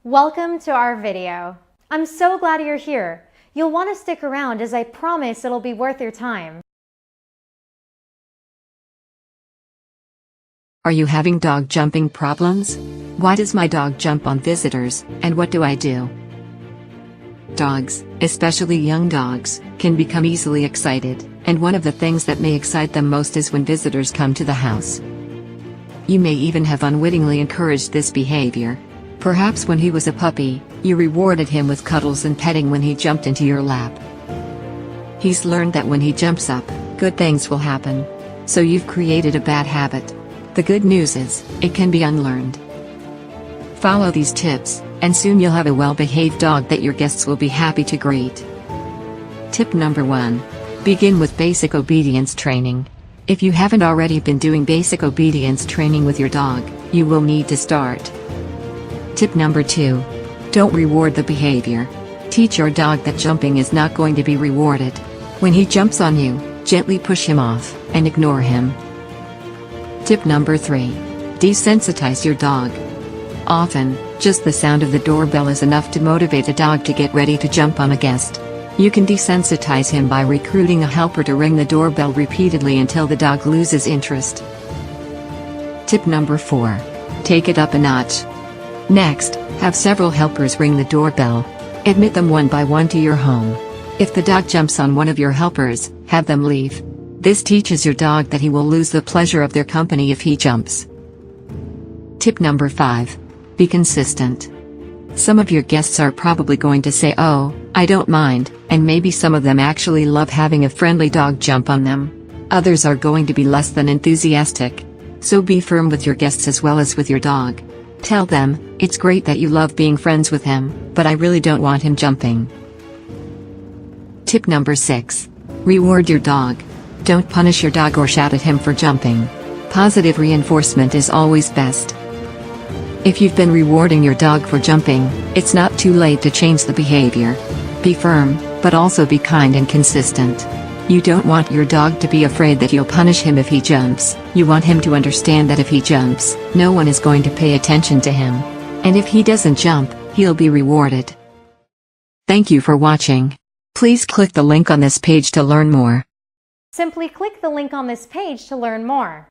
Welcome to our video. I'm so glad you're here. You'll want to stick around as I promise it'll be worth your time. Are you having dog jumping problems? Why does my dog jump on visitors, and what do I do? Dogs, especially young dogs, can become easily excited, and one of the things that may excite them most is when visitors come to the house. You may even have unwittingly encouraged this behavior. Perhaps when he was a puppy, you rewarded him with cuddles and petting when he jumped into your lap. He's learned that when he jumps up, good things will happen. So you've created a bad habit. The good news is, it can be unlearned. Follow these tips, and soon you'll have a well-behaved dog that your guests will be happy to greet. Tip number 1. Begin with basic obedience training. If you haven't already been doing basic obedience training with your dog, you will need to start. Tip number 2. Don't reward the behavior. Teach your dog that jumping is not going to be rewarded. When he jumps on you, gently push him off, and ignore him. Tip number 3. Desensitize your dog. Often, just the sound of the doorbell is enough to motivate a dog to get ready to jump on a guest. You can desensitize him by recruiting a helper to ring the doorbell repeatedly until the dog loses interest. Tip number 4. Take it up a notch. Next, have several helpers ring the doorbell. Admit them one by one to your home. If the dog jumps on one of your helpers, have them leave. This teaches your dog that he will lose the pleasure of their company if he jumps. Tip number 5. Be consistent. Some of your guests are probably going to say, "Oh, I don't mind," and maybe some of them actually love having a friendly dog jump on them. Others are going to be less than enthusiastic. So be firm with your guests as well as with your dog. Tell them, "It's great that you love being friends with him, but I really don't want him jumping." Tip number 6. Reward your dog. Don't punish your dog or shout at him for jumping. Positive reinforcement is always best. If you've been rewarding your dog for jumping, it's not too late to change the behavior. Be firm, but also be kind and consistent. You don't want your dog to be afraid that you'll punish him if he jumps. You want him to understand that if he jumps, no one is going to pay attention to him. And if he doesn't jump, he'll be rewarded. Thank you for watching. Please click the link on this page to learn more. Simply click the link on this page to learn more.